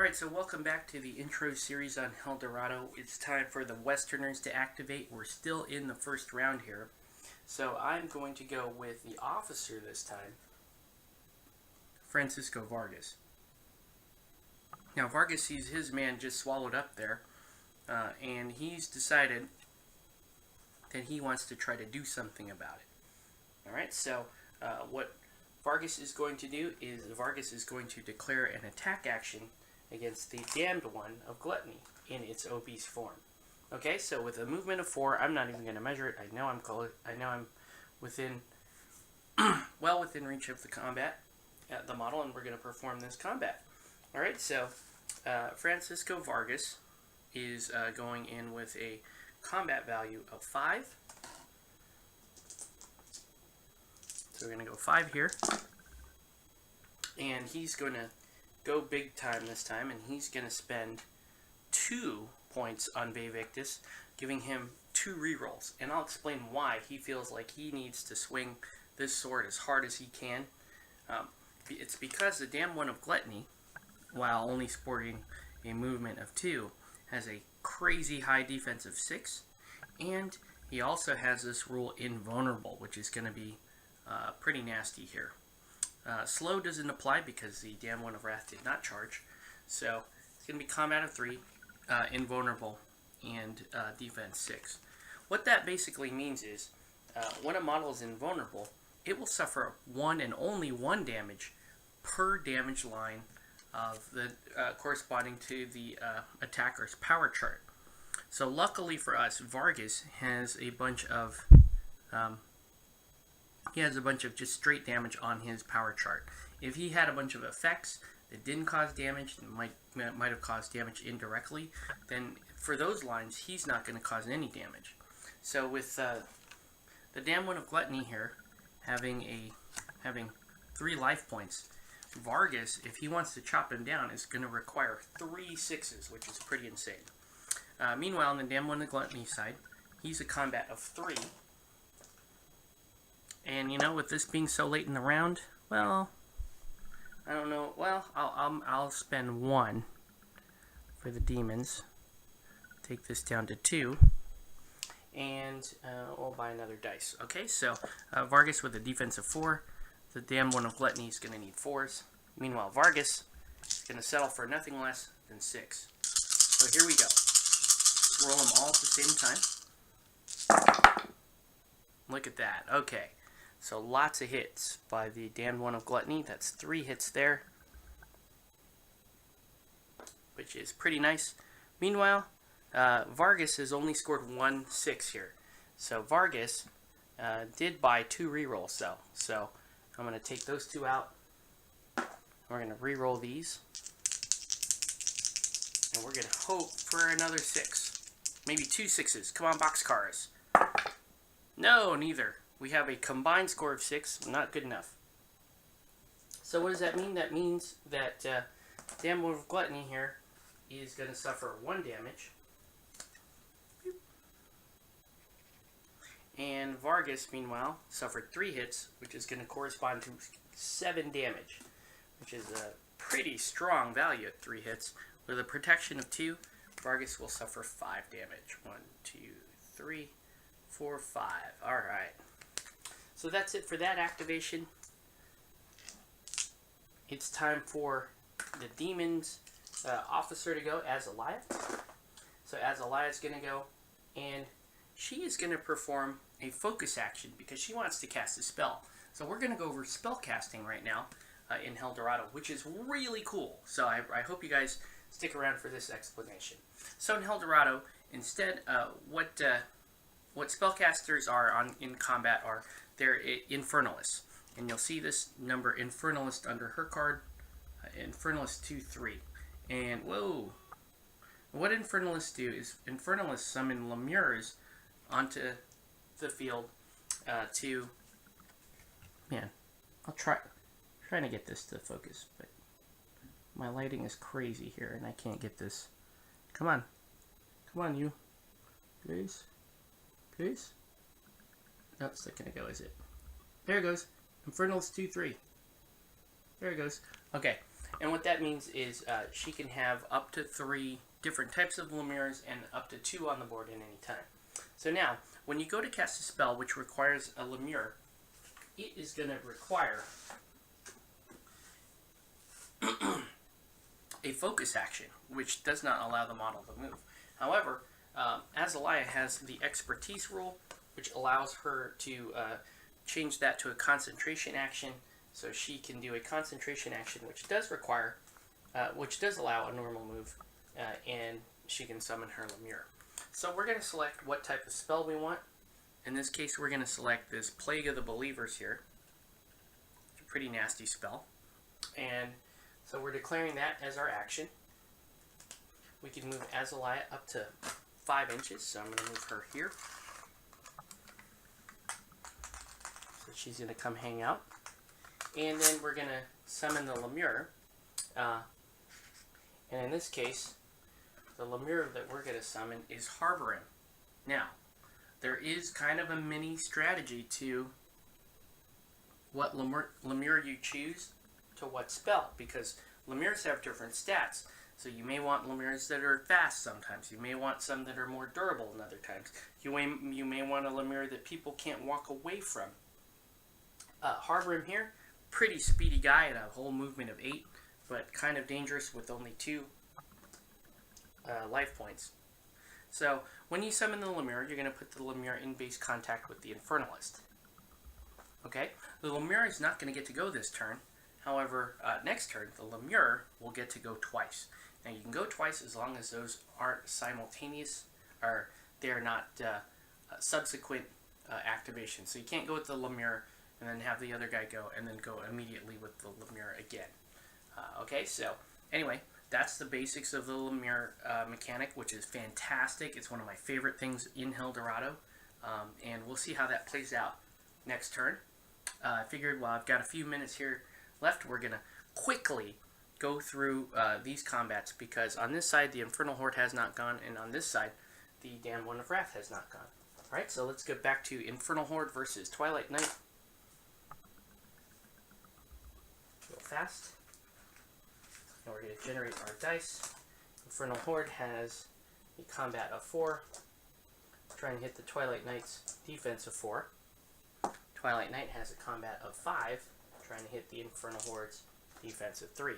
Alright, so welcome back to the intro series on Dorado. It's time for the Westerners to activate. We're still in the first round here. So I'm going to go with the officer this time, Francisco Vargas. Now Vargas sees his man just swallowed up there, and he's decided that he wants to try to do something about it. Alright, so what Vargas is going to do is Vargas is going to declare an attack action against the damned one of gluttony in its obese form. Okay, so with a movement of 4, I'm not even going to measure it. I know I'm within, well within reach of the combat, the model, and we're going to perform this combat. All right, so Francisco Vargas is going in with a combat value of 5. So we're going to go 5 here, and he's going to go big time this time, and he's going to spend 2 points on Vevictus, giving him 2 rerolls. And I'll explain why he feels like he needs to swing this sword as hard as he can. It's because the damn one of Gluttony, while only sporting a movement of 2, has a crazy high defense of 6, and he also has this rule Invulnerable, which is going to be pretty nasty here. Slow doesn't apply because the damn one of Wrath did not charge, so it's going to be combat of 3, invulnerable, and defense 6. What that basically means is when a model is invulnerable, it will suffer 1 and only 1 damage per damage line of the corresponding to the attacker's power chart. So luckily for us, Vargas has a bunch of just straight damage on his power chart. If he had a bunch of effects that didn't cause damage, that might have caused damage indirectly, then for those lines, he's not going to cause any damage. So with the damn one of Gluttony here, having 3 life points, Vargas, if he wants to chop him down, is going to require 3 6s, which is pretty insane. Meanwhile, on the damn one of Gluttony side, he's a combat of 3. And, you know, with this being so late in the round, well, I don't know. Well, I'll spend 1 for the demons. Take this down to 2. And we'll buy another dice. Okay, so Vargas with a defense of 4. The damn one of Gluttony is going to need 4s. Meanwhile, Vargas is going to settle for nothing less than 6. So here we go. Roll them all at the same time. Look at that. Okay. So lots of hits by the damned one of Gluttony. That's 3 hits there, which is pretty nice. Meanwhile, Vargas has only scored 1 6 here. So Vargas did buy 2 rerolls, though. So I'm going to take those 2 out. We're going to reroll these. And we're going to hope for another 6. Maybe 2 6s. Come on, boxcars. No, neither. We have a combined score of 6, not good enough. So what does that mean? That means that damn one of Gluttony here is going to suffer 1 damage. And Vargas, meanwhile, suffered 3 hits, which is going to correspond to 7 damage, which is a pretty strong value at 3 hits. With a protection of 2, Vargas will suffer 5 damage. 1, 2, 3, 4, 5. All right. So that's it for that activation. It's time for the demon's officer to go, Azalea. So Azalea is going to go, and she is going to perform a focus action because she wants to cast a spell. So we're going to go over spell casting right now in Dorado, which is really cool. So I hope you guys stick around for this explanation. So in Dorado, instead, what spellcasters are in combat are they're Infernalists, and you'll see this number Infernalist under her card, Infernalist 2/3. And whoa, what Infernalists do is Infernalists summon Lemures onto the field to. Man, I'll trying to get this to focus, but my lighting is crazy here, and I can't get this. Come on, you, please. No, it's not gonna go, is it? There it goes. Infernalist 2/3. There it goes. Okay. And what that means is she can have up to 3 different types of Lemures and up to 2 on the board at any time. So now, when you go to cast a spell which requires a Lemure, it is going to require a focus action, which does not allow the model to move. However, Azalea has the expertise rule, which allows her to change that to a concentration action, so she can do a concentration action, which does require, which does allow a normal move, and she can summon her Lemure. So we're going to select what type of spell we want. In this case, we're going to select this Plague of the Believers here. It's a pretty nasty spell. And so we're declaring that as our action. We can move Azalea up to 5 inches, so I'm going to move her here. So she's going to come hang out. And then we're going to summon the Lemure. And in this case, the Lemure that we're going to summon is Harboring. Now, there is kind of a mini strategy to what Lemure you choose to what spell, because Lemures have different stats. So you may want Lemures that are fast sometimes. You may want some that are more durable in other times. You may want a Lemure that people can't walk away from. Harboring here, pretty speedy guy at a whole movement of 8, but kind of dangerous with only 2 life points. So when you summon the Lemure, you're going to put the Lemure in base contact with the Infernalist. Okay, the Lemure is not going to get to go this turn. However, next turn, the Lemure will get to go twice. Now you can go twice as long as those aren't simultaneous, or they're not subsequent activations. So you can't go with the Lemure and then have the other guy go and then go immediately with the Lemure again. Okay, so anyway, that's the basics of the Lemure mechanic, which is fantastic. It's one of my favorite things in Dorado, and we'll see how that plays out next turn. I figured while I've got a few minutes here left, we're going to quickly go through these combats, because on this side the Infernal Horde has not gone, and on this side the Damned One of Wrath has not gone. Alright, so let's get back to Infernal Horde versus Twilight Knight. Real fast. And we're going to generate our dice. Infernal Horde has a combat of 4, trying to hit the Twilight Knight's defense of 4. Twilight Knight has a combat of 5, trying to hit the Infernal Horde's defense of 3.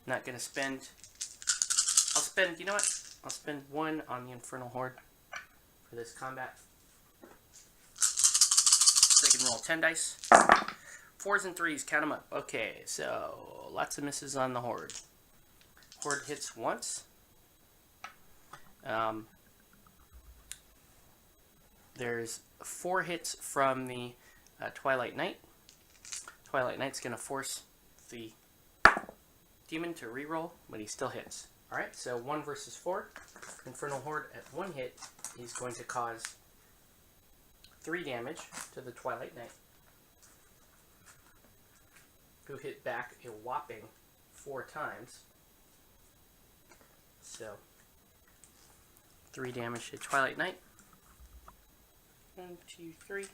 Not going to spend... you know what? I'll spend 1 on the Infernal Horde for this combat. So I can roll 10 dice. 4s and 3s, count them up. Okay, so lots of misses on the Horde. Horde hits once. There's 4 hits from the Twilight Knight. Twilight Knight's going to force the demon to reroll, but he still hits. Alright, so 1 versus 4. Infernal Horde at 1 hit is going to cause 3 damage to the Twilight Knight, who hit back a whopping 4 times. So, 3 damage to Twilight Knight. 1, 2, 3.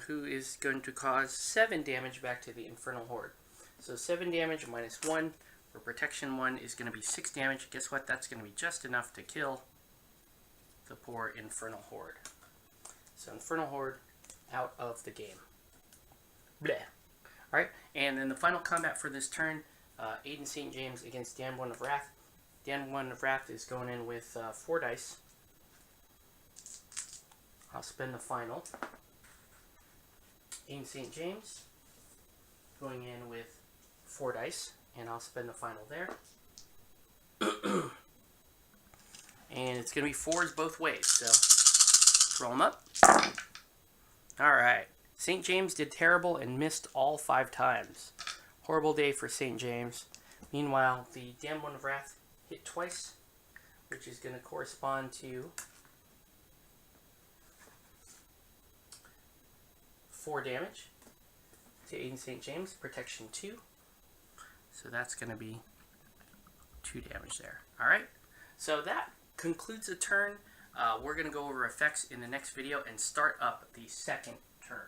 Who is going to cause 7 damage back to the Infernal Horde. So 7 damage minus 1 for protection 1 is going to be 6 damage. Guess what? That's going to be just enough to kill the poor Infernal Horde. So Infernal Horde out of the game. Bleh. Alright, and then the final combat for this turn, Aiden St. James against Damned One of Wrath. Damned One of Wrath is going in with 4 dice. I'll spend the final. Aiden St. James going in with 4 dice, and I'll spend the final there. And it's going to be 4s both ways, so roll them up. Alright, St. James did terrible and missed all 5 times. Horrible day for St. James. Meanwhile, the Damned One of Wrath hit twice, which is going to correspond to 4 damage to Aiden St. James, protection 2. So that's going to be 2 damage there. Alright, so that concludes the turn. We're going to go over effects in the next video and start up the second turn.